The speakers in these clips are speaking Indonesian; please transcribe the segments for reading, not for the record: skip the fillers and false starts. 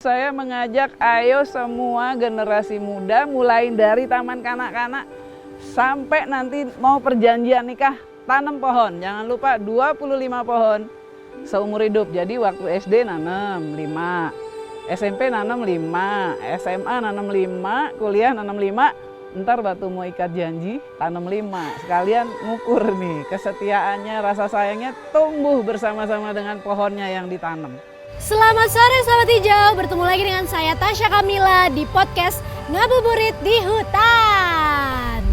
Saya mengajak ayo semua generasi muda mulai dari taman kanak-kanak sampai nanti mau perjanjian nikah, tanam pohon. Jangan lupa 25 pohon seumur hidup. Jadi waktu SD nanam 5, SMP nanam 5, SMA nanam 5, kuliah nanam 5. Ntar waktu mau ikat janji tanam 5. Sekalian ngukur nih kesetiaannya, rasa sayangnya tumbuh bersama-sama dengan pohonnya yang ditanam. Selamat sore Sobat Hijau, bertemu lagi dengan saya Tasya Kamila di podcast Ngabuburit di Hutan.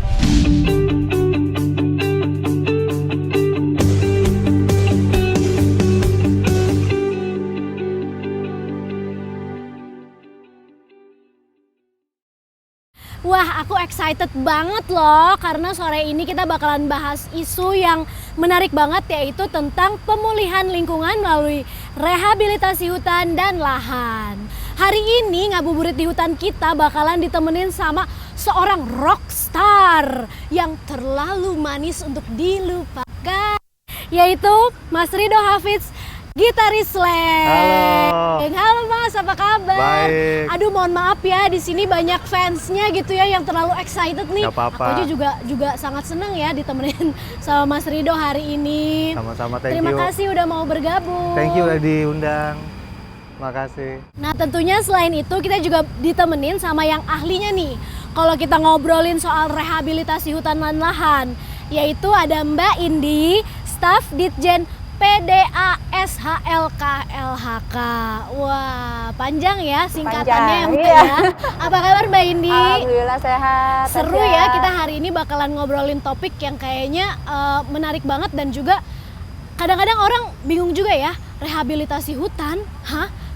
Wah, aku excited banget loh karena sore ini kita bakalan bahas isu yang menarik banget, yaitu tentang pemulihan lingkungan melalui rehabilitasi hutan dan lahan. Hari ini Ngabuburit di Hutan kita bakalan ditemenin sama seorang rockstar yang terlalu manis untuk dilupakan, yaitu Mas Ridho Hafidz, gitaris Slank. Halo Mas, apa kabar? Baik. Aduh, mohon maaf ya, di sini banyak fansnya gitu ya yang terlalu excited nih. Gak apa-apa. Aku aja juga sangat senang ya ditemenin sama Mas Ridho hari ini. Sama-sama, thank Terima you. kasih udah mau bergabung. Thank you udah diundang. Makasih. Nah, tentunya selain itu kita juga ditemenin sama yang ahlinya nih. Kalau kita ngobrolin soal rehabilitasi hutan dan lahan, yaitu ada Mbak Indi, staf Ditjen PDA SHLK LHK. Wah, panjang ya singkatannya Panjang, Mbak iya. ya. Apa kabar Mbak Indi? Alhamdulillah sehat. Seru Tasya. ya, kita hari ini bakalan ngobrolin topik yang kayaknya menarik banget dan juga kadang-kadang orang bingung juga ya, rehabilitasi hutan,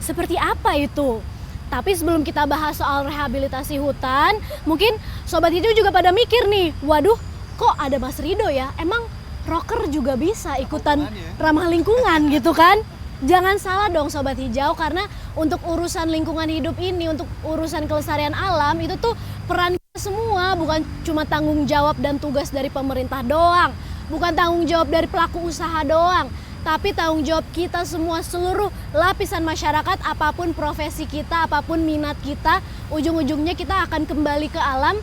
seperti apa itu? Tapi sebelum kita bahas soal rehabilitasi hutan, mungkin Sobat Hijau juga pada mikir nih, waduh kok ada Mas Ridho ya? Emang rocker juga bisa ikutan ramah lingkungan gitu kan? Jangan salah dong Sobat Hijau, karena untuk urusan lingkungan hidup ini, untuk urusan kelestarian alam itu tuh peran kita semua, bukan cuma tanggung jawab dan tugas dari pemerintah doang, bukan tanggung jawab dari pelaku usaha doang, tapi tanggung jawab kita semua, seluruh lapisan masyarakat, apapun profesi kita, apapun minat kita, ujung-ujungnya kita akan kembali ke alam.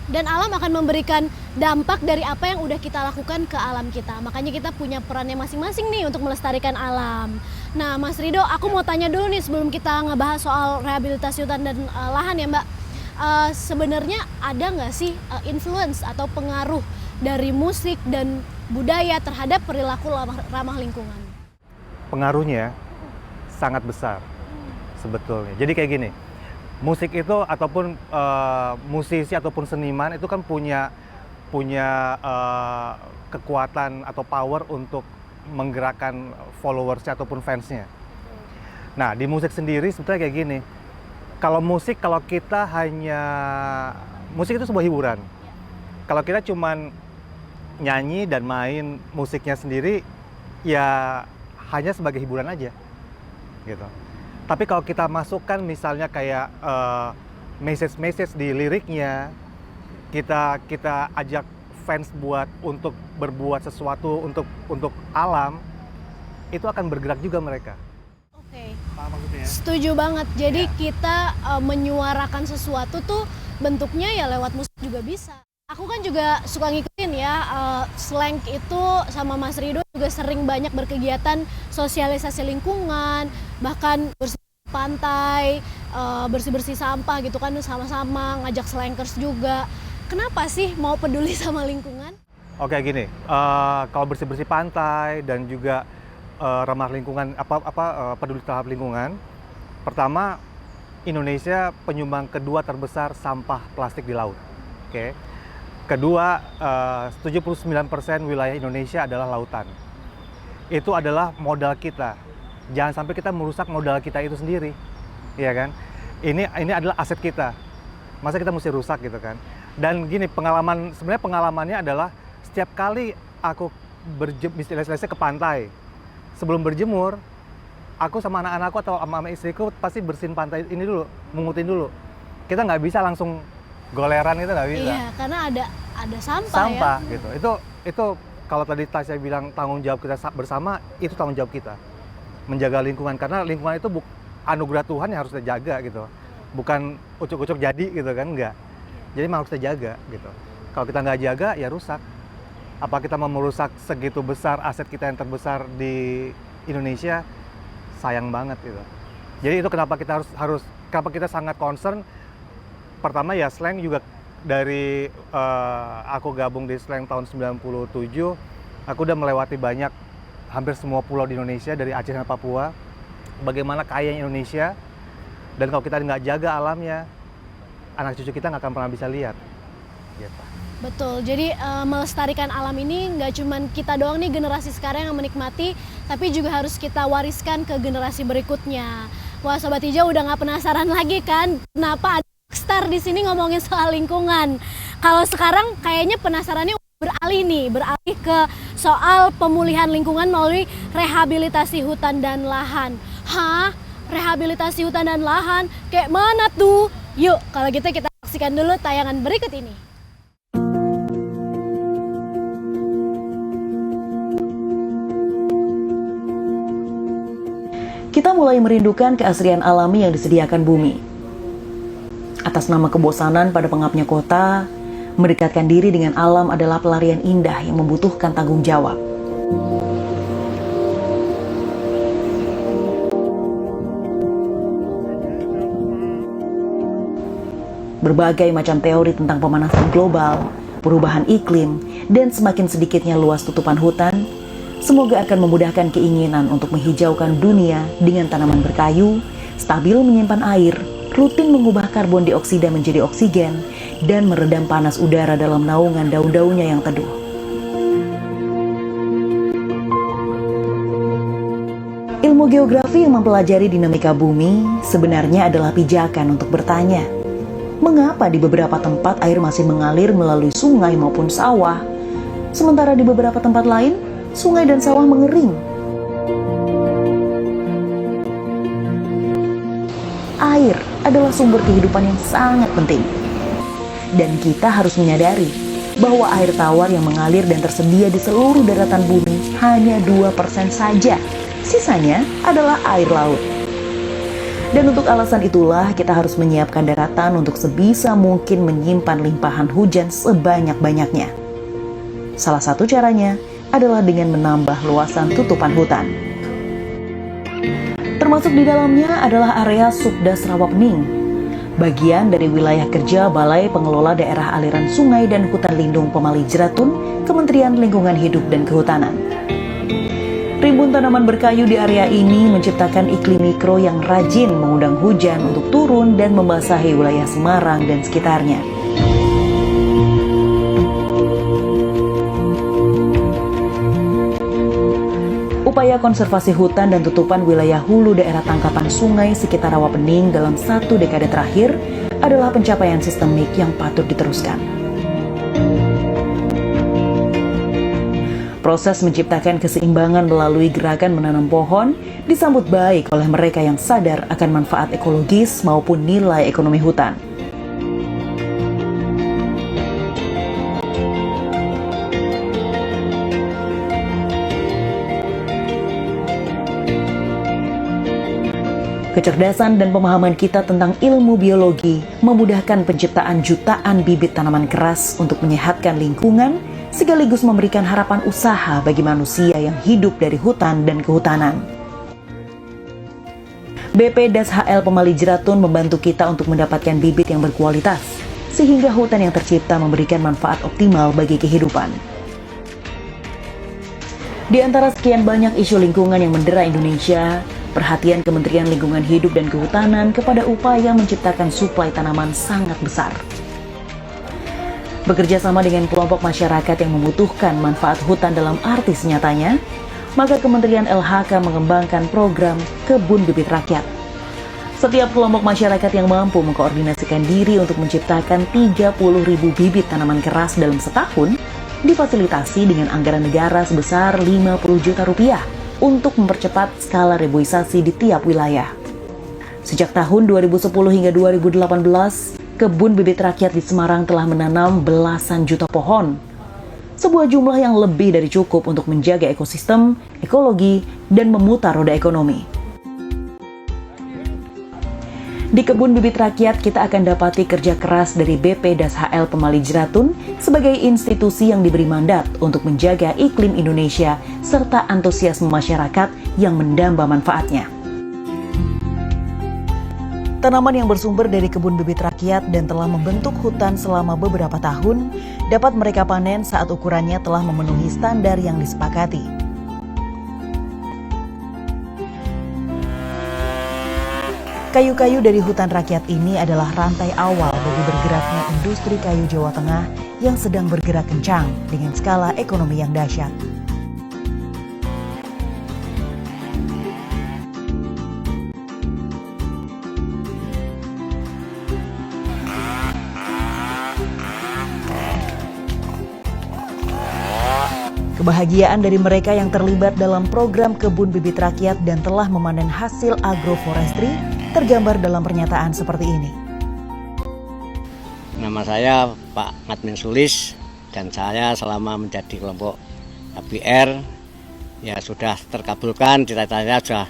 Dan alam akan memberikan dampak dari apa yang udah kita lakukan ke alam kita. Makanya kita punya perannya masing-masing nih untuk melestarikan alam. Nah Mas Ridho, aku mau tanya dulu nih sebelum kita ngebahas soal rehabilitasi hutan dan lahan ya Mbak. Sebenarnya ada nggak sih influence atau pengaruh dari musik dan budaya terhadap perilaku ramah lingkungan? Pengaruhnya sangat besar sebetulnya. Jadi kayak gini, musik itu ataupun musisi ataupun seniman itu kan punya kekuatan atau power untuk menggerakkan followersnya ataupun fansnya. Nah di musik sendiri sebetulnya kayak gini, kalau kita hanya musik itu sebuah hiburan. Kalau kita cuman nyanyi dan main musiknya sendiri, ya hanya sebagai hiburan aja, gitu. Tapi kalau kita masukkan misalnya kayak message di liriknya, kita ajak fans untuk berbuat sesuatu untuk alam, itu akan bergerak juga mereka. Oke. Paham maksudnya? Setuju banget. Jadi Ya. kita menyuarakan sesuatu tuh bentuknya ya lewat musik juga bisa. Aku kan juga suka ngikutin ya, Slank itu sama Mas Ridho juga sering banyak berkegiatan sosialisasi lingkungan, bahkan bersih pantai, bersih-bersih sampah gitu kan sama-sama, ngajak slankers juga. Kenapa sih mau peduli sama lingkungan? Oke gini, kalau bersih-bersih pantai dan juga ramah lingkungan, peduli terhadap lingkungan. Pertama, Indonesia penyumbang kedua terbesar sampah plastik di laut. Oke. Kedua, 79% wilayah Indonesia adalah lautan. Itu adalah modal kita. Jangan sampai kita merusak modal kita itu sendiri, ya kan? Ini adalah aset kita. Masa kita mesti rusak gitu kan? Dan gini, sebenarnya pengalamannya adalah setiap kali aku berjemur ke pantai, sebelum berjemur, aku sama anak-anakku atau sama istriku pasti bersihin pantai ini dulu, mungutin dulu. Kita nggak bisa langsung goleran, itu nggak bisa. Iya, karena ada sampah ya. Gitu. Itu kalau tadi Tasya bilang tanggung jawab kita bersama, itu tanggung jawab kita menjaga lingkungan, karena lingkungan itu anugerah Tuhan yang harus kita jaga gitu. Bukan ucuk-ucuk jadi gitu kan, enggak. Jadi memang harus kita jaga gitu. Kalau kita nggak jaga ya rusak. Apa kita mau merusak segitu besar aset kita yang terbesar di Indonesia? Sayang banget gitu. Jadi itu kenapa kita kenapa kita sangat concern. Pertama ya Slang juga dari aku gabung di Slang tahun 97, aku udah melewati hampir semua pulau di Indonesia dari Aceh sampai Papua. Bagaimana kayanya Indonesia, dan kalau kita nggak jaga alamnya, anak cucu kita nggak akan pernah bisa lihat. Gitu. Betul, jadi melestarikan alam ini nggak cuma kita doang nih generasi sekarang yang menikmati, tapi juga harus kita wariskan ke generasi berikutnya. Wah Sobat Hijau udah nggak penasaran lagi kan, kenapa ada Star di sini ngomongin soal lingkungan. Kalau sekarang kayaknya penasarannya beralih ke soal pemulihan lingkungan melalui rehabilitasi hutan dan lahan. Hah? Rehabilitasi hutan dan lahan? Kayak mana tuh? Yuk, kalau gitu kita saksikan dulu tayangan berikut ini. Kita mulai merindukan keasrian alami yang disediakan bumi. Atas nama kebosanan pada pengapnya kota, mendekatkan diri dengan alam adalah pelarian indah yang membutuhkan tanggung jawab. Berbagai macam teori tentang pemanasan global, perubahan iklim, dan semakin sedikitnya luas tutupan hutan semoga akan memudahkan keinginan untuk menghijaukan dunia dengan tanaman berkayu, stabil menyimpan air, rutin mengubah karbon dioksida menjadi oksigen, dan meredam panas udara dalam naungan daun-daunnya yang teduh. Ilmu geografi yang mempelajari dinamika bumi sebenarnya adalah pijakan untuk bertanya, mengapa di beberapa tempat air masih mengalir melalui sungai maupun sawah, sementara di beberapa tempat lain sungai dan sawah mengering. Air adalah sumber kehidupan yang sangat penting. Dan kita harus menyadari bahwa air tawar yang mengalir dan tersedia di seluruh daratan bumi hanya 2% saja. Sisanya adalah air laut. Dan untuk alasan itulah kita harus menyiapkan daratan untuk sebisa mungkin menyimpan limpahan hujan sebanyak-banyaknya. Salah satu caranya adalah dengan menambah luasan tutupan hutan. Termasuk di dalamnya adalah area Subdas Rawapening, bagian dari wilayah kerja Balai Pengelola Daerah Aliran Sungai dan Hutan Lindung Pemali Jeratun, Kementerian Lingkungan Hidup dan Kehutanan. Rimbun tanaman berkayu di area ini menciptakan iklim mikro yang rajin mengundang hujan untuk turun dan membasahi wilayah Semarang dan sekitarnya. Upaya konservasi hutan dan tutupan wilayah hulu daerah tangkapan sungai sekitar Rawapening dalam 1 dekade terakhir adalah pencapaian sistemik yang patut diteruskan. Proses menciptakan keseimbangan melalui gerakan menanam pohon disambut baik oleh mereka yang sadar akan manfaat ekologis maupun nilai ekonomi hutan. Kecerdasan dan pemahaman kita tentang ilmu biologi memudahkan penciptaan jutaan bibit tanaman keras untuk menyehatkan lingkungan, sekaligus memberikan harapan usaha bagi manusia yang hidup dari hutan dan kehutanan. BP Das HL Pemali Jeratun membantu kita untuk mendapatkan bibit yang berkualitas, sehingga hutan yang tercipta memberikan manfaat optimal bagi kehidupan. Di antara sekian banyak isu lingkungan yang mendera Indonesia, perhatian Kementerian Lingkungan Hidup dan Kehutanan kepada upaya menciptakan suplai tanaman sangat besar. Bekerja sama dengan kelompok masyarakat yang membutuhkan manfaat hutan dalam arti senyatanya, maka Kementerian LHK mengembangkan program Kebun Bibit Rakyat. Setiap kelompok masyarakat yang mampu mengkoordinasikan diri untuk menciptakan 30.000 bibit tanaman keras dalam setahun, difasilitasi dengan anggaran negara sebesar 50 juta rupiah untuk mempercepat skala reboisasi di tiap wilayah. Sejak tahun 2010 hingga 2018, Kebun Bibit Rakyat di Semarang telah menanam belasan juta pohon. Sebuah jumlah yang lebih dari cukup untuk menjaga ekosistem, ekologi, dan memutar roda ekonomi. Di Kebun Bibit Rakyat, kita akan dapati kerja keras dari BP Das HL Pemali Jeratun sebagai institusi yang diberi mandat untuk menjaga iklim Indonesia serta antusiasme masyarakat yang mendamba manfaatnya. Tanaman yang bersumber dari Kebun Bibit Rakyat dan telah membentuk hutan selama beberapa tahun dapat mereka panen saat ukurannya telah memenuhi standar yang disepakati. Kayu-kayu dari hutan rakyat ini adalah rantai awal bagi bergeraknya industri kayu Jawa Tengah yang sedang bergerak kencang dengan skala ekonomi yang dahsyat. Kebahagiaan dari mereka yang terlibat dalam program Kebun Bibit Rakyat dan telah memanen hasil agroforestry tergambar dalam pernyataan seperti ini. Nama saya Pak Madmin Sulis dan saya selama menjadi kelompok KBR ya sudah terkabulkan, cita-citanya sudah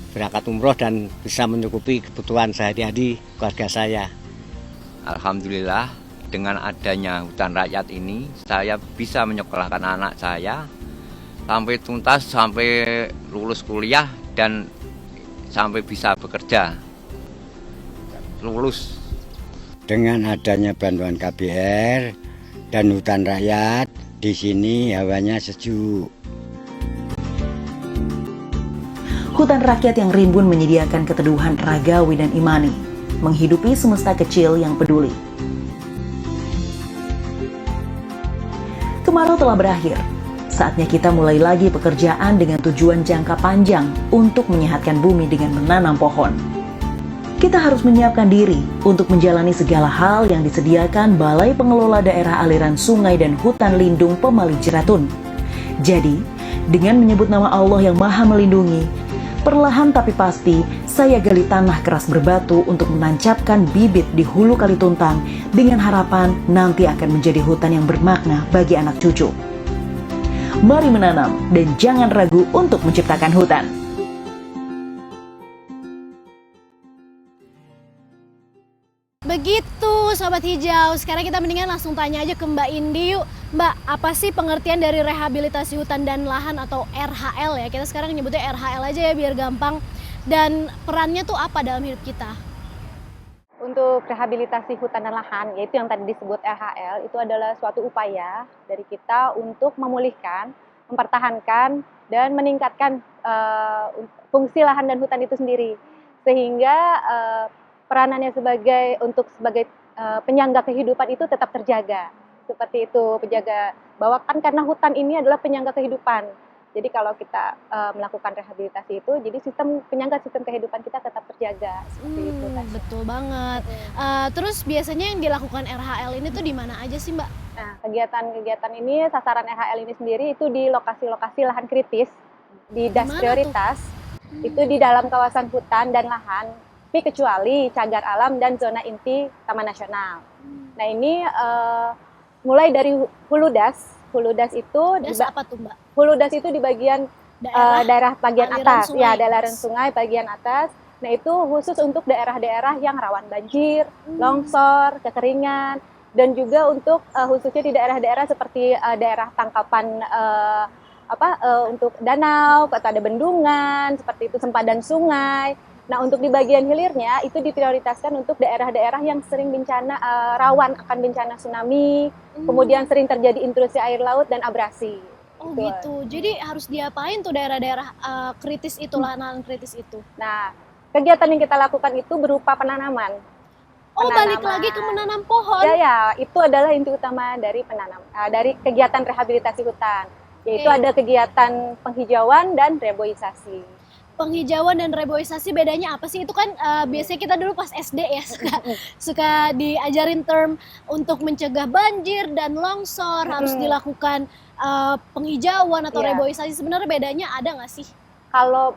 berangkat umroh dan bisa mencukupi kebutuhan sehari-hari keluarga saya. Alhamdulillah dengan adanya hutan rakyat ini saya bisa menyekolahkan anak saya sampai tuntas, sampai lulus kuliah dan sampai bisa bekerja. Lulus. Dengan adanya bantuan KBR dan hutan rakyat, di sini hawanya sejuk. Hutan rakyat yang rimbun menyediakan keteduhan ragawi dan imani, menghidupi semesta kecil yang peduli. Kemarau telah berakhir. Saatnya kita mulai lagi pekerjaan dengan tujuan jangka panjang untuk menyehatkan bumi dengan menanam pohon. Kita harus menyiapkan diri untuk menjalani segala hal yang disediakan Balai Pengelola Daerah Aliran Sungai dan Hutan Lindung Pemali Jeratun. Jadi, dengan menyebut nama Allah yang Maha Melindungi, perlahan tapi pasti saya gali tanah keras berbatu untuk menancapkan bibit di hulu Kalituntang dengan harapan nanti akan menjadi hutan yang bermakna bagi anak cucu. Mari menanam dan jangan ragu untuk menciptakan hutan. Begitu Sobat Hijau, sekarang kita mendingan langsung tanya aja ke Mbak Indi yuk. Mbak, apa sih pengertian dari rehabilitasi hutan dan lahan atau RHL ya? Kita sekarang nyebutnya RHL aja ya biar gampang. Dan perannya tuh apa dalam hidup kita? Untuk rehabilitasi hutan dan lahan, yaitu yang tadi disebut RHL, itu adalah suatu upaya dari kita untuk memulihkan, mempertahankan, dan meningkatkan fungsi lahan dan hutan itu sendiri. Sehingga peranannya sebagai penyangga kehidupan itu tetap terjaga. Seperti itu, penjaga bahwa kan karena hutan ini adalah penyangga kehidupan. Jadi kalau kita melakukan rehabilitasi itu, jadi penyangga sistem kehidupan kita tetap terjaga. Seperti itu. Betul banget. Terus biasanya yang dilakukan RHL ini tuh di mana aja sih Mbak? Nah, kegiatan ini, sasaran RHL ini sendiri itu di lokasi-lokasi lahan kritis, di das prioritas, itu di dalam kawasan hutan dan lahan, tapi kecuali cagar alam dan zona inti Taman Nasional. Nah ini mulai dari hulu das. Hulu das itu apa tuh Mbak? Hulu das itu di bagian daerah bagian atas, sungai, ya aliran sungai bagian atas. Nah itu khusus untuk daerah-daerah yang rawan banjir, longsor, kekeringan, dan juga untuk khususnya di daerah-daerah seperti daerah tangkapan untuk danau, atau ada bendungan, seperti itu sempadan sungai. Nah, untuk di bagian hilirnya itu diprioritaskan untuk daerah-daerah yang sering bencana rawan akan bencana tsunami, kemudian sering terjadi intrusi air laut dan abrasi. Oh gitu. Jadi harus diapain tuh daerah-daerah kritis itu, lahan-lahan kritis itu? Nah, kegiatan yang kita lakukan itu berupa penanaman. Oh, balik lagi ke menanam pohon. Ya, itu adalah inti utama dari dari kegiatan rehabilitasi hutan, yaitu ada kegiatan penghijauan dan reboisasi. Penghijauan dan reboisasi bedanya apa sih? Itu kan biasanya kita dulu pas SD ya suka diajarin term untuk mencegah banjir dan longsor harus dilakukan penghijauan atau reboisasi. Sebenarnya bedanya ada nggak sih? Kalau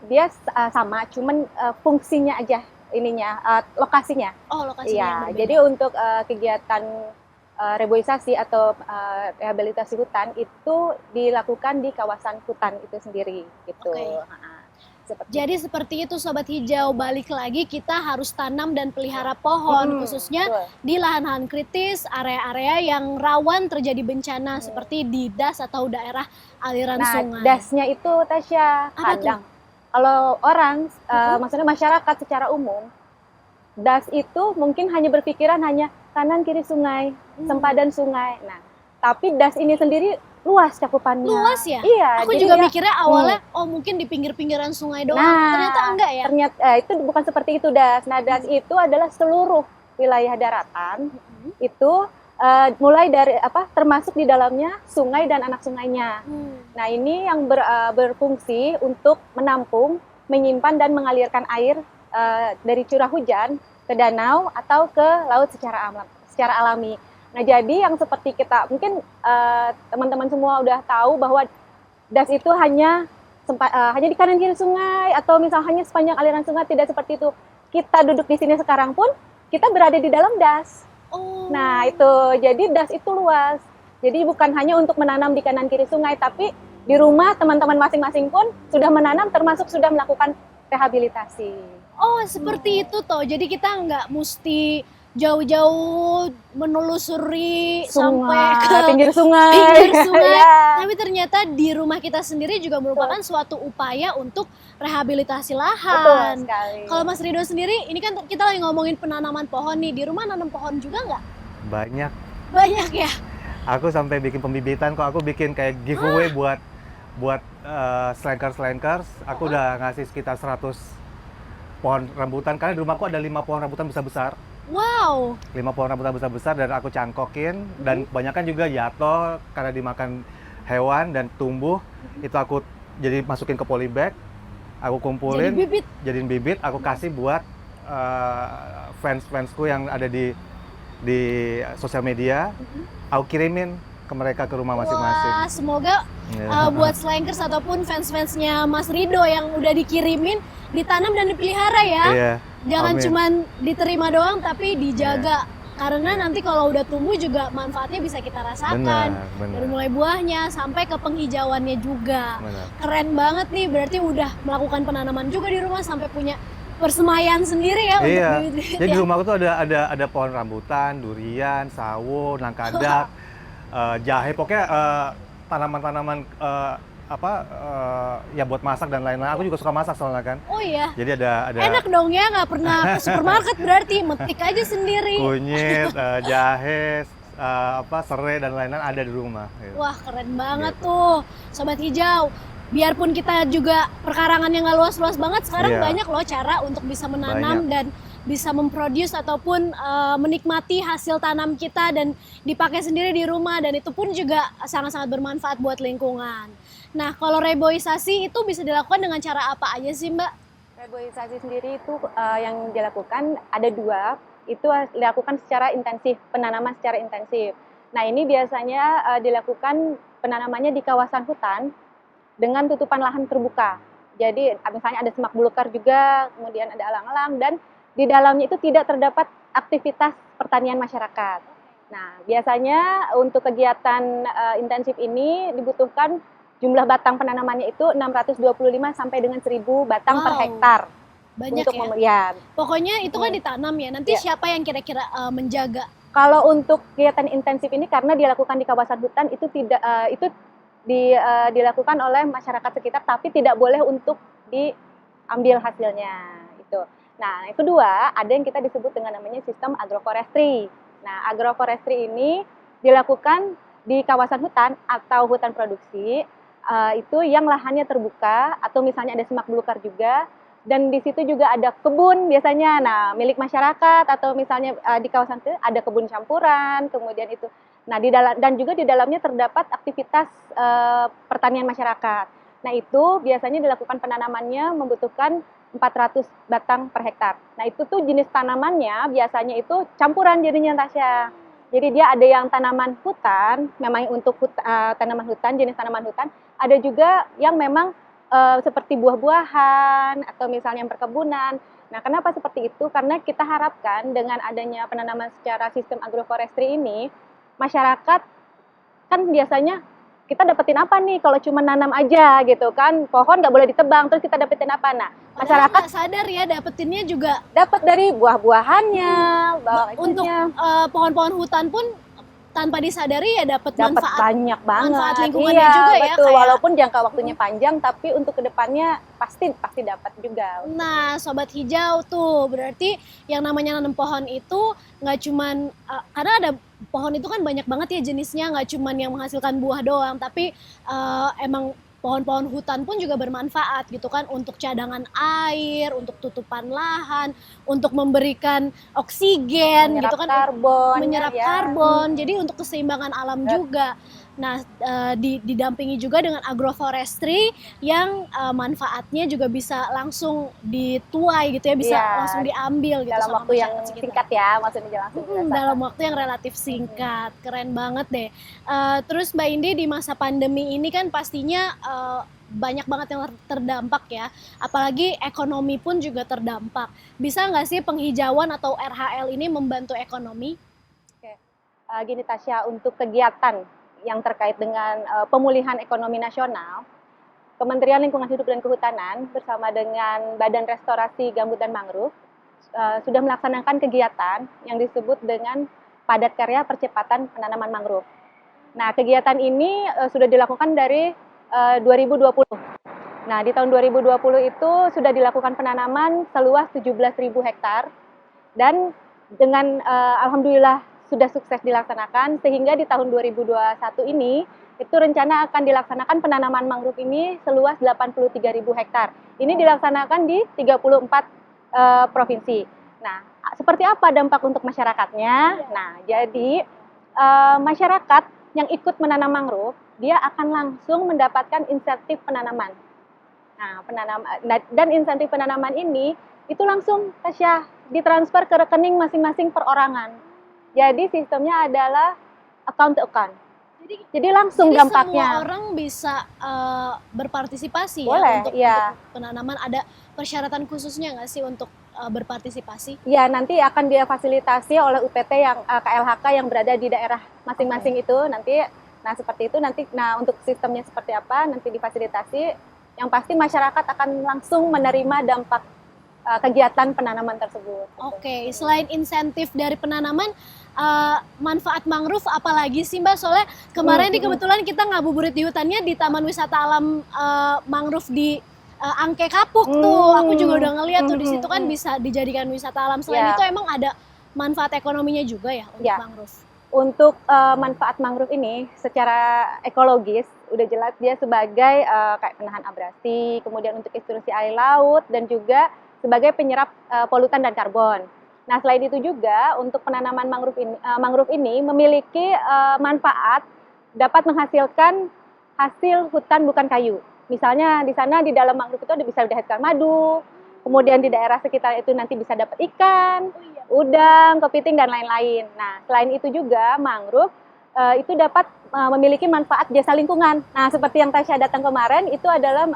dia sama, cuman fungsinya aja lokasinya. Oh, lokasinya. Iya, jadi untuk kegiatan reboisasi atau rehabilitasi hutan itu dilakukan di kawasan hutan itu sendiri gitu. Jadi seperti itu Sobat Hijau, balik lagi kita harus tanam dan pelihara pohon, khususnya betul. di lahan-lahan kritis, area-area yang rawan terjadi bencana seperti di das atau daerah aliran Nah, sungai. dasnya itu Tasya, Apa tuh? kadang kalau orang, maksudnya masyarakat secara umum, das itu mungkin hanya berpikiran hanya kanan kiri sungai, sempadan sungai. Nah, tapi das ini sendiri luas cakupannya. Luas ya? Iya. Aku jadi juga ya, mikirnya awalnya oh mungkin di pinggir-pinggiran sungai doang. Nah, Ternyata enggak ya? Ternyata itu bukan seperti itu das. Nah, das itu adalah seluruh wilayah daratan. Itu mulai dari termasuk di dalamnya sungai dan anak sungainya. Nah, ini yang berfungsi untuk menampung, menyimpan dan mengalirkan air dari curah hujan ke danau atau ke laut secara alami. Nah, jadi yang seperti kita mungkin teman-teman semua udah tahu bahwa das itu hanya di kanan kiri sungai atau misalnya hanya sepanjang aliran sungai, tidak seperti itu. Kita duduk di sini sekarang pun kita berada di dalam das. Oh. Nah, itu jadi das itu luas. Jadi bukan hanya untuk menanam di kanan kiri sungai, tapi di rumah teman-teman masing-masing pun sudah menanam, termasuk sudah melakukan rehabilitasi. Oh, seperti itu toh. Jadi kita nggak mesti jauh-jauh menelusuri sampai ke pinggir sungai. pinggir sungai. Ya. Tapi ternyata di rumah kita sendiri juga merupakan suatu upaya untuk rehabilitasi lahan. Betul sekali. Kalau Mas Rido sendiri, ini kan kita lagi ngomongin penanaman pohon nih. Di rumah nanam pohon juga nggak? Banyak. Banyak ya? Aku sampai bikin pembibitan kok. Aku bikin kayak giveaway buat slankers. Aku udah ngasih sekitar 100 pohon rambutan karena di rumahku ada 5 pohon rambutan besar-besar. Wow. 5 pohon rambutan besar-besar dan aku cangkokin dan kebanyakan juga jatuh karena dimakan hewan dan tumbuh. Itu aku jadi masukin ke polybag, aku kumpulin, jadiin bibit, aku kasih buat fans-fansku yang ada di sosial media. Aku kirimin ke mereka ke rumah masing-masing. Wah, semoga buat slankers ataupun fans-fansnya Mas Rido yang udah dikirimin ditanam dan dipelihara ya. Iya. Jangan Amin. cuman diterima doang tapi dijaga. Karena nanti kalau udah tumbuh juga manfaatnya bisa kita rasakan. Benar. Dari mulai buahnya sampai ke penghijauannya juga. Benar. Keren banget nih, berarti udah melakukan penanaman juga di rumah sampai punya persemaian sendiri ya untuk Iya. bibit-bibit Jadi ya. di rumahku tuh ada pohon rambutan, durian, sawo, nangkadak, jahe, pokoknya tanaman-tanaman ya buat masak dan lain-lain. Aku juga suka masak soalnya kan. Oh iya. Jadi ada Enak dong ya, nggak pernah ke supermarket berarti metik aja sendiri. kunyit, jahe, serai dan lain-lain ada di rumah. Gitu. Wah, keren banget Gitu. tuh Sobat Hijau. Biarpun kita juga perkarangan yang nggak luas-luas banget, sekarang Iya. banyak loh cara untuk bisa menanam dan bisa memproduce ataupun menikmati hasil tanam kita dan dipakai sendiri di rumah, dan itu pun juga sangat-sangat bermanfaat buat lingkungan. Nah, kalau reboisasi itu bisa dilakukan dengan cara apa aja sih, Mbak? Reboisasi sendiri itu yang dilakukan ada 2, itu dilakukan secara intensif, penanaman secara intensif. Nah, ini biasanya dilakukan penanamannya di kawasan hutan dengan tutupan lahan terbuka. Jadi misalnya ada semak belukar juga, kemudian ada alang-alang, dan di dalamnya itu tidak terdapat aktivitas pertanian masyarakat. Nah, biasanya untuk kegiatan intensif ini dibutuhkan jumlah batang penanamannya itu 625 sampai dengan 1000 batang per hektar. Banyak untuk ya? Pokoknya itu kan ditanam ya, nanti Iya. siapa yang kira-kira menjaga? Kalau untuk kegiatan intensif ini karena dilakukan di kawasan hutan itu tidak dilakukan oleh masyarakat sekitar, tapi tidak boleh untuk diambil hasilnya itu. Nah, yang kedua ada yang kita disebut dengan namanya sistem agroforestry. Nah, agroforestry ini dilakukan di kawasan hutan atau hutan produksi itu yang lahannya terbuka atau misalnya ada semak belukar juga, dan di situ juga ada kebun biasanya. Nah, milik masyarakat atau misalnya di kawasan itu ada kebun campuran, kemudian itu. Nah, dan juga di dalamnya terdapat aktivitas pertanian masyarakat. Nah, itu biasanya dilakukan penanamannya membutuhkan 400 batang per hektar. Nah, itu tuh jenis tanamannya biasanya itu campuran jadinya, Tasya. Jadi dia ada yang tanaman hutan, memang untuk tanaman hutan, jenis tanaman hutan. Ada juga yang memang seperti buah-buahan atau misalnya yang perkebunan. Nah, kenapa seperti itu? Karena kita harapkan dengan adanya penanaman secara sistem agroforestry ini, masyarakat kan biasanya kita dapetin apa nih kalau cuma nanam aja gitu kan, pohon nggak boleh ditebang, terus kita dapetin apa? Nah, Padahal masyarakat nggak sadar ya dapetinnya juga dapat dari buah-buahannya, untuk pohon-pohon hutan pun tanpa disadari ya dapat dapat manfaat. banyak banget. manfaat lingkungannya Iya, juga ya, betul. kayak- Walaupun jangka waktunya panjang, tapi untuk kedepannya pasti dapat juga. Nah, sobat hijau tuh berarti yang namanya nanam pohon itu nggak cuman karena ada pohon itu kan banyak banget ya jenisnya, nggak cuman yang menghasilkan buah doang, tapi emang pohon-pohon hutan pun juga bermanfaat gitu kan untuk cadangan air, untuk tutupan lahan, untuk memberikan oksigen Menyerap gitu kan, karbon, menyerap ya. karbon. Jadi untuk keseimbangan alam juga. Nah, didampingi juga dengan agroforestry yang manfaatnya juga bisa langsung dituai gitu ya, bisa Iya, langsung diambil gitu dalam sama waktu yang masyarakat sekitar. singkat ya, maksudnya langsung Dalam waktu yang relatif singkat, keren banget deh. Terus Mbak Indi di masa pandemi ini kan pastinya banyak banget yang terdampak ya, apalagi ekonomi pun juga terdampak. Bisa nggak sih penghijauan atau RHL ini membantu ekonomi? Gini Tasya, untuk kegiatan yang terkait dengan pemulihan ekonomi nasional, Kementerian Lingkungan Hidup dan Kehutanan bersama dengan Badan Restorasi Gambut dan Mangrove sudah melaksanakan kegiatan yang disebut dengan padat karya percepatan penanaman mangrove. Nah, kegiatan ini sudah dilakukan dari 2020. Nah, di tahun 2020 itu sudah dilakukan penanaman seluas 17.000 hektar dan dengan alhamdulillah sudah sukses dilaksanakan, sehingga di tahun 2021 ini itu rencana akan dilaksanakan penanaman mangrove ini seluas 83.000 hektar. Ini dilaksanakan di 34 provinsi. Nah, seperti apa dampak untuk masyarakatnya? Nah, jadi masyarakat yang ikut menanam mangrove, dia akan langsung mendapatkan insentif penanaman. Nah, dan insentif penanaman ini itu langsung Tasya ditransfer ke rekening masing-masing perorangan. Jadi sistemnya adalah account to account. Jadi langsung dampaknya. Semua orang bisa berpartisipasi Boleh, untuk penanaman. Ada persyaratan khususnya nggak sih untuk berpartisipasi? Ya, nanti akan difasilitasi oleh UPT yang KLHK yang berada di daerah masing-masing itu nanti. Nah, seperti itu nanti. Nah, untuk sistemnya seperti apa nanti difasilitasi. Yang pasti masyarakat akan langsung menerima dampak kegiatan penanaman tersebut. Oke, selain insentif dari penanaman, manfaat mangrove apalagi sih Mbak? Soalnya kemarin kebetulan kita ngabuburit di hutannya di Taman Wisata Alam Mangrove di Angke Kapuk tuh. Aku juga udah ngeliat tuh di situ kan bisa dijadikan wisata alam. Selain itu emang ada manfaat ekonominya juga ya untuk mangrove? Untuk manfaat mangrove ini secara ekologis udah jelas dia sebagai kayak penahan abrasi, kemudian untuk ekstrusi air laut dan juga sebagai penyerap polutan dan karbon. Nah, selain itu juga untuk penanaman mangrove ini memiliki manfaat dapat menghasilkan hasil hutan bukan kayu. Misalnya di sana di dalam mangrove itu bisa dihasilkan madu, kemudian di daerah sekitar itu nanti bisa dapat ikan, udang, kepiting dan lain-lain. Nah, selain itu juga mangrove itu dapat memiliki manfaat jasa lingkungan. Nah, seperti yang Tasya datang kemarin itu adalah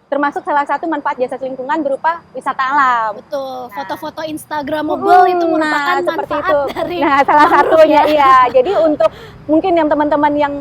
termasuk salah satu manfaat jasa lingkungan berupa wisata alam. Betul, foto-foto Instagramable itu merupakan manfaat dari salah satunya iya. Jadi untuk mungkin yang teman-teman yang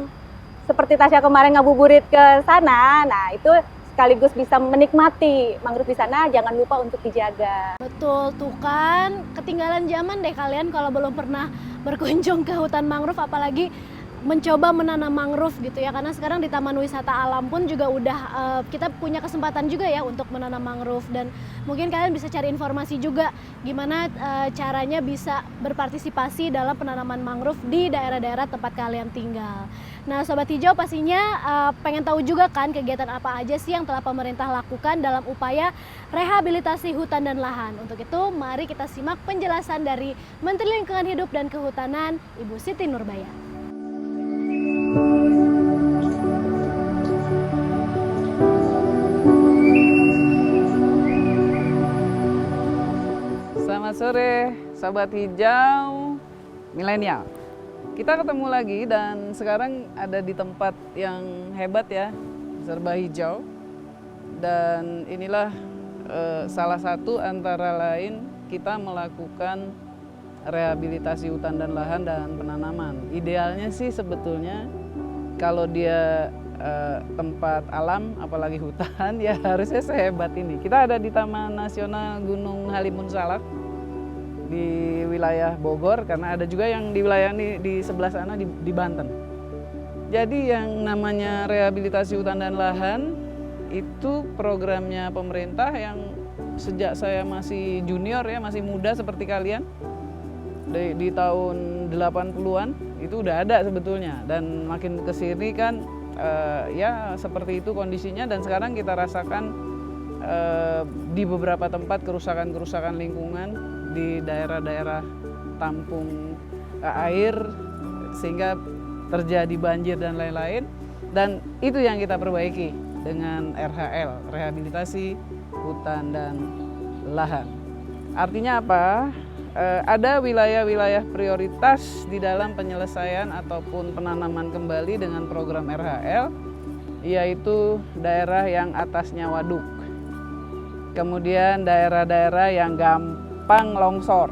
seperti Tasya kemarin ngabuburit ke sana, nah itu sekaligus bisa menikmati mangrove di sana, jangan lupa untuk dijaga. Betul, tuh kan ketinggalan zaman deh kalian kalau belum pernah berkunjung ke hutan mangrove, apalagi mencoba menanam mangrove gitu ya, karena sekarang di Taman Wisata Alam pun juga udah kita punya kesempatan juga ya untuk menanam mangrove, dan mungkin kalian bisa cari informasi juga gimana caranya bisa berpartisipasi dalam penanaman mangrove di daerah-daerah tempat kalian tinggal. Nah, Sobat Hijau pastinya pengen tahu juga kan kegiatan apa aja sih yang telah pemerintah lakukan dalam upaya rehabilitasi hutan dan lahan. Untuk itu mari kita simak penjelasan dari Menteri Lingkungan Hidup dan Kehutanan Ibu Siti Nurbaya. Selamat sore, Sobat Hijau Milenial. Kita ketemu lagi dan sekarang ada di tempat yang hebat ya, serba hijau. Dan inilah salah satu antara lain kita melakukan rehabilitasi hutan dan lahan dan penanaman. Idealnya sih sebetulnya kalau dia tempat alam, apalagi hutan, ya harusnya sehebat ini. Kita ada di Taman Nasional Gunung Halimun Salak di wilayah Bogor, karena ada juga yang di wilayah ini di sebelah sana di Banten. Jadi yang namanya rehabilitasi hutan dan lahan itu programnya pemerintah yang sejak saya masih junior ya, masih muda seperti kalian, di tahun 80-an itu udah ada sebetulnya, dan makin kesini kan ya seperti itu kondisinya, dan sekarang kita rasakan di beberapa tempat kerusakan-kerusakan lingkungan di daerah-daerah tampung air sehingga terjadi banjir dan lain-lain, dan itu yang kita perbaiki dengan RHL, rehabilitasi hutan dan lahan. Artinya apa? Ada wilayah-wilayah prioritas di dalam penyelesaian ataupun penanaman kembali dengan program RHL, yaitu daerah yang atasnya waduk, kemudian daerah-daerah yang gampang longsor,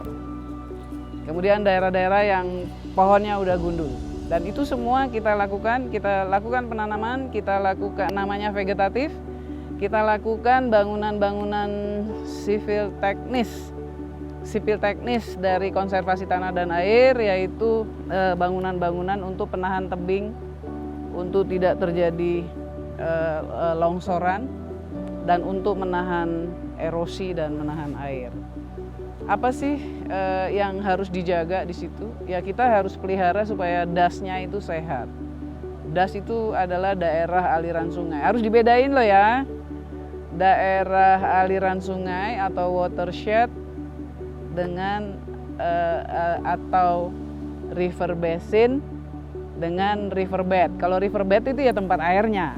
kemudian daerah-daerah yang pohonnya udah gundul. Dan itu semua kita lakukan penanaman, kita lakukan namanya vegetatif, kita lakukan bangunan-bangunan sipil teknis dari konservasi tanah dan air, yaitu bangunan-bangunan untuk penahan tebing, untuk tidak terjadi longsoran, dan untuk menahan erosi dan menahan air. Apa sih yang harus dijaga di situ? Ya kita harus pelihara supaya dasnya itu sehat. Das itu adalah daerah aliran sungai. Harus dibedain loh ya. Daerah aliran sungai atau watershed dengan atau river basin dengan riverbed. Kalau riverbed itu ya tempat airnya.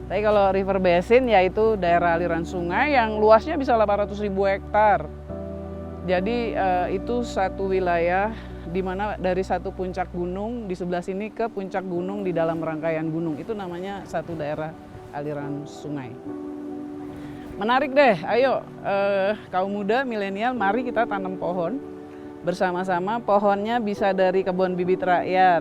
Tapi kalau river basin yaitu daerah aliran sungai yang luasnya bisa 800.000 hektar. Jadi itu satu wilayah di mana dari satu puncak gunung di sebelah sini ke puncak gunung di dalam rangkaian gunung, itu namanya satu daerah aliran sungai. Menarik deh, ayo kaum muda milenial, mari kita tanam pohon bersama-sama. Pohonnya bisa dari kebun bibit rakyat,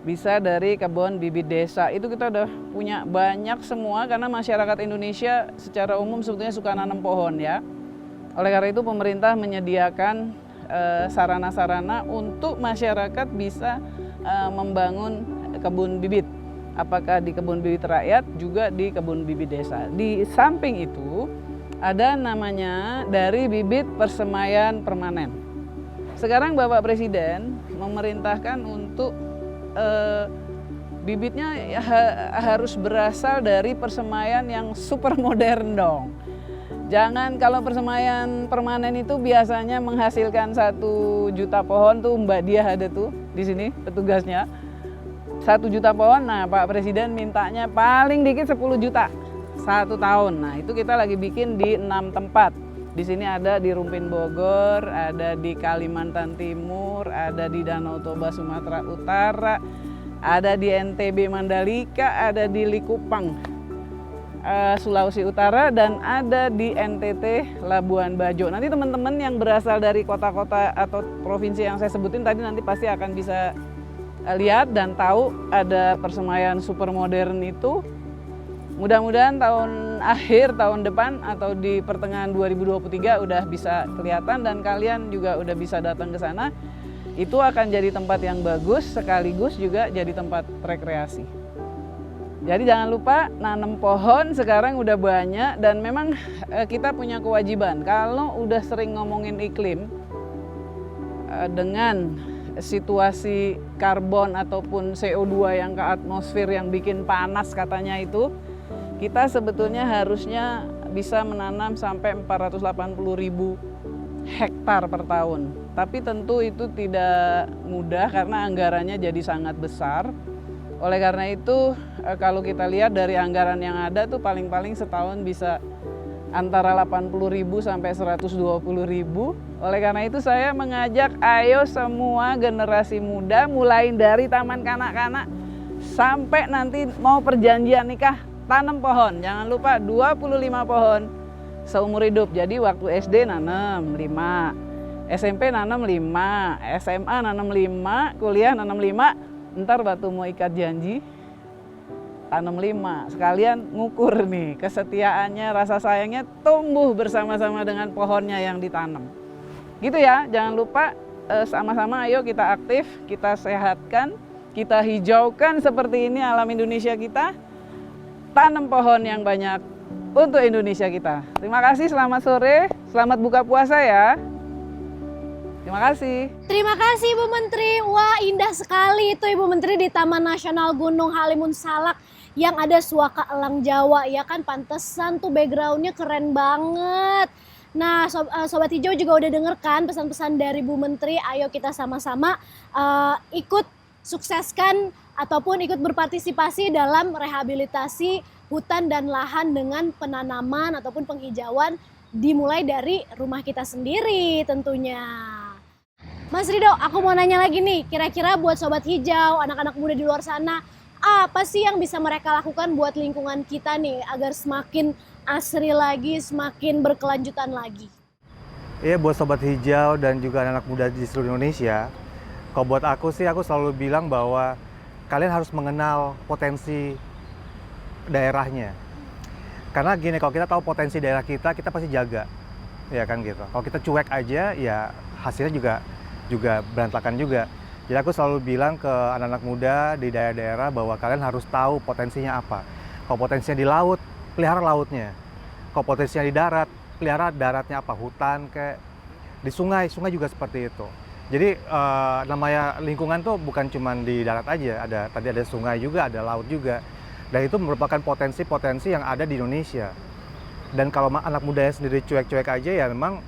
bisa dari kebun bibit desa. Itu kita udah punya banyak semua, karena masyarakat Indonesia secara umum sebetulnya suka nanam pohon ya. Oleh karena itu pemerintah menyediakan sarana-sarana untuk masyarakat bisa membangun kebun bibit. Apakah di kebun bibit rakyat, juga di kebun bibit desa. Di samping itu ada namanya dari bibit persemaian permanen. Sekarang Bapak Presiden memerintahkan untuk bibitnya harus berasal dari persemaian yang super modern dong. Jangan, kalau persemaian permanen itu biasanya menghasilkan 1 juta pohon tuh, Mbak Diah ada tuh di sini petugasnya. 1 juta pohon, nah Pak Presiden mintanya paling dikit 10 juta 1 tahun. Nah itu kita lagi bikin di 6 tempat. Di sini ada di Rumpin Bogor, ada di Kalimantan Timur, ada di Danau Toba Sumatera Utara, ada di NTB Mandalika, ada di Likupang Sulawesi Utara, dan ada di NTT Labuan Bajo. Nanti teman-teman yang berasal dari kota-kota atau provinsi yang saya sebutin tadi nanti pasti akan bisa lihat dan tahu ada persemaian super modern itu. Mudah-mudahan akhir tahun depan atau di pertengahan 2023 udah bisa kelihatan dan kalian juga udah bisa datang ke sana. Itu akan jadi tempat yang bagus, sekaligus juga jadi tempat rekreasi. Jadi jangan lupa nanam pohon, sekarang udah banyak, dan memang kita punya kewajiban. Kalau udah sering ngomongin iklim, dengan situasi karbon ataupun CO2 yang ke atmosfer yang bikin panas katanya itu, kita sebetulnya harusnya bisa menanam sampai 480.000 hektar per tahun. Tapi tentu itu tidak mudah karena anggarannya jadi sangat besar. Oleh karena itu kalau kita lihat dari anggaran yang ada tuh paling-paling setahun bisa antara 80.000 sampai 120.000. Oleh karena itu saya mengajak ayo semua generasi muda mulai dari taman kanak-kanak sampai nanti mau perjanjian nikah, tanam pohon. Jangan lupa 25 pohon seumur hidup. Jadi waktu SD nanam 5, SMP nanam 5, SMA nanam 5, kuliah nanam 5. Ntar waktu mau ikat janji tanam 5. Sekalian ngukur nih kesetiaannya, rasa sayangnya tumbuh bersama-sama dengan pohonnya yang ditanam. Gitu ya, jangan lupa sama-sama ayo kita aktif, kita sehatkan, kita hijaukan seperti ini alam Indonesia kita. Tanam pohon yang banyak untuk Indonesia kita. Terima kasih, selamat sore, selamat buka puasa ya. Terima kasih. Terima kasih Ibu Menteri. Wah, indah sekali itu Ibu Menteri di Taman Nasional Gunung Halimun Salak yang ada suaka elang Jawa, ya kan, pantesan tuh backgroundnya keren banget. Nah, Sobat Hijau juga udah denger kan pesan-pesan dari Bu Menteri. Ayo kita sama-sama ikut sukseskan ataupun ikut berpartisipasi dalam rehabilitasi hutan dan lahan dengan penanaman ataupun penghijauan dimulai dari rumah kita sendiri tentunya. Mas Rido, aku mau nanya lagi nih, kira-kira buat Sobat Hijau, anak-anak muda di luar sana, apa sih yang bisa mereka lakukan buat lingkungan kita nih agar semakin asri lagi, semakin berkelanjutan lagi? Iya, buat Sobat Hijau dan juga anak muda di seluruh Indonesia, kalau buat aku sih, aku selalu bilang bahwa kalian harus mengenal potensi daerahnya. Karena gini, kalau kita tahu potensi daerah kita pasti jaga, ya kan gitu. Kalau kita cuek aja, ya hasilnya juga berantakan juga. Jadi aku selalu bilang ke anak-anak muda di daerah-daerah bahwa kalian harus tahu potensinya apa. Kalau potensinya di laut, pelihara lautnya. Kalau potensinya di darat, pelihara daratnya apa, hutan kayak di sungai juga seperti itu. Jadi namanya lingkungan tuh bukan cuma di darat aja, tadi ada sungai juga, ada laut juga. Dan itu merupakan potensi-potensi yang ada di Indonesia. Dan kalau anak mudanya sendiri cuek-cuek aja, ya memang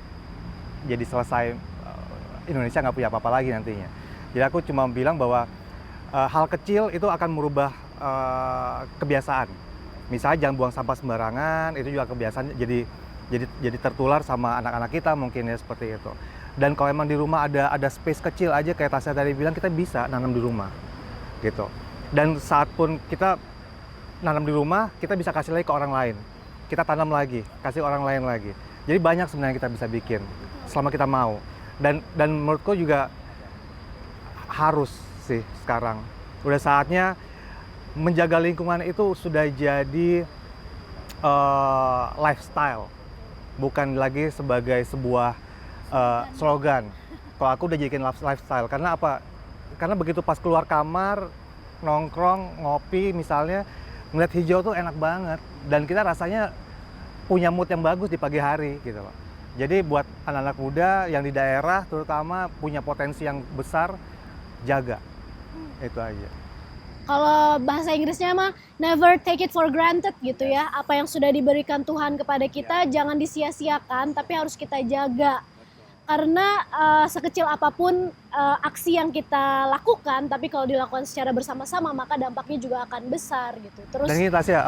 jadi selesai, Indonesia nggak punya apa-apa lagi nantinya. Jadi aku cuma bilang bahwa hal kecil itu akan merubah kebiasaan. Misalnya jangan buang sampah sembarangan, itu juga kebiasaan jadi tertular sama anak-anak kita mungkin ya, seperti itu. Dan kalau emang di rumah ada space kecil aja kayak Tasya tadi bilang, kita bisa nanam di rumah gitu. Dan saat pun kita nanam di rumah, kita bisa kasih lagi ke orang lain. Kita tanam lagi, kasih orang lain lagi. Jadi banyak sebenarnya kita bisa bikin selama kita mau. Dan menurutku juga harus sih sekarang. Udah saatnya menjaga lingkungan itu sudah jadi lifestyle, bukan lagi sebagai sebuah slogan. Kalau aku udah jadiin lifestyle, karena apa? Karena begitu pas keluar kamar, nongkrong, ngopi misalnya, ngeliat hijau tuh enak banget. Dan kita rasanya punya mood yang bagus di pagi hari gitu loh. Jadi buat anak-anak muda yang di daerah terutama punya potensi yang besar, jaga. Itu aja. Kalau bahasa Inggrisnya mah never take it for granted gitu ya. Apa yang sudah diberikan Tuhan kepada kita jangan disia-siakan, tapi harus kita jaga. Karena sekecil apapun aksi yang kita lakukan, tapi kalau dilakukan secara bersama-sama maka dampaknya juga akan besar gitu. Terus dan ini Tasya,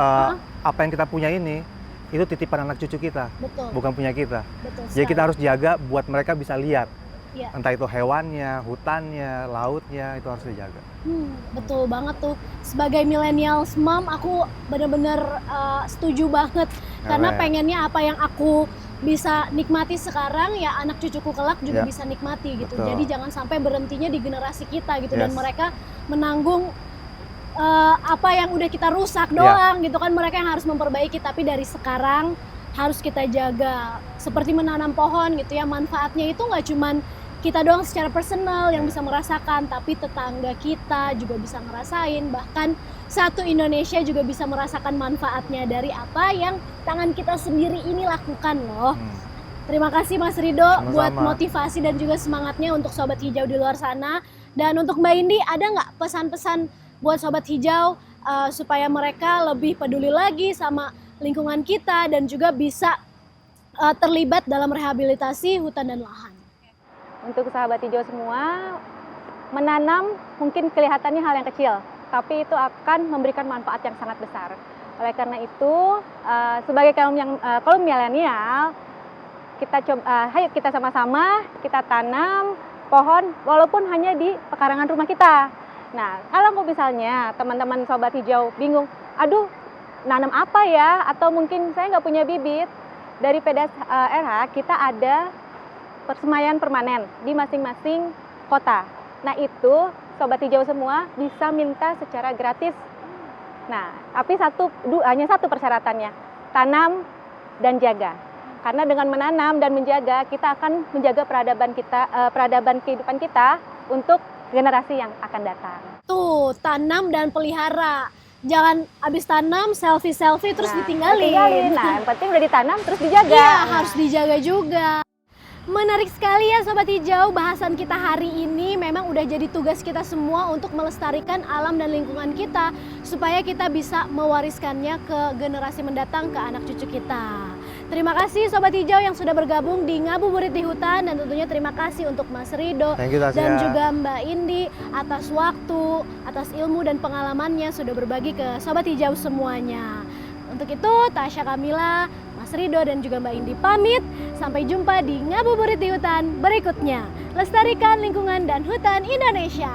apa yang kita punya ini itu titipan anak cucu kita, betul, bukan punya kita. betul Jadi kita sekali. harus jaga buat mereka bisa lihat, Iya. entah itu hewannya, hutannya, lautnya, itu harus dijaga. Betul banget tuh. Sebagai millennials mom, aku bener-bener setuju banget. Karena Keren. pengennya apa yang aku bisa nikmati sekarang, ya anak cucuku kelak juga Ya. bisa nikmati gitu. Betul. Jadi jangan sampai berhentinya di generasi kita gitu. Dan Yes. mereka menanggung apa yang udah kita rusak Ya. doang gitu kan. Mereka yang harus memperbaiki, tapi dari sekarang harus kita jaga. Seperti menanam pohon gitu ya, manfaatnya itu nggak cuman kita doang secara personal yang bisa merasakan, tapi tetangga kita juga bisa ngerasain, bahkan satu Indonesia juga bisa merasakan manfaatnya dari apa yang tangan kita sendiri ini lakukan loh. Terima kasih Mas Rido Sama-sama. buat motivasi dan juga semangatnya untuk Sobat Hijau di luar sana. Dan untuk Mbak Indi, ada nggak pesan-pesan buat Sobat Hijau supaya mereka lebih peduli lagi sama lingkungan kita dan juga bisa terlibat dalam rehabilitasi hutan dan lahan? Untuk sahabat hijau semua, menanam mungkin kelihatannya hal yang kecil, tapi itu akan memberikan manfaat yang sangat besar. Oleh karena itu, sebagai kaum milenial, ayo kita sama-sama kita tanam pohon walaupun hanya di pekarangan rumah kita. Nah, kalau misalnya teman-teman sobat hijau bingung, aduh nanam apa ya? Atau mungkin saya nggak punya bibit, dari PDAS RH kita ada persemaian permanen di masing-masing kota. Nah itu sobat hijau semua bisa minta secara gratis Nah, tapi hanya satu persyaratannya, tanam dan jaga. Karena dengan menanam dan menjaga, kita akan menjaga peradaban kehidupan kita untuk generasi yang akan datang. Tuh, tanam dan pelihara. Jangan habis tanam selfie terus ditinggalin. Nah, yang penting udah ditanam terus dijaga. Iya, harus dijaga juga. Menarik sekali ya Sobat Hijau, bahasan kita hari ini memang udah jadi tugas kita semua untuk melestarikan alam dan lingkungan kita supaya kita bisa mewariskannya ke generasi mendatang, ke anak cucu kita. Terima kasih Sobat Hijau yang sudah bergabung di Ngabuburit di Hutan, dan tentunya terima kasih untuk Mas Rido Thank you, Tasya. dan juga Mbak Indi atas waktu, atas ilmu dan pengalamannya sudah berbagi ke Sobat Hijau semuanya. Untuk itu Tasya Kamila, Mas Rido dan juga Mbak Indi pamit. Sampai jumpa di Ngabuburit di Hutan berikutnya. Lestarikan lingkungan dan hutan Indonesia.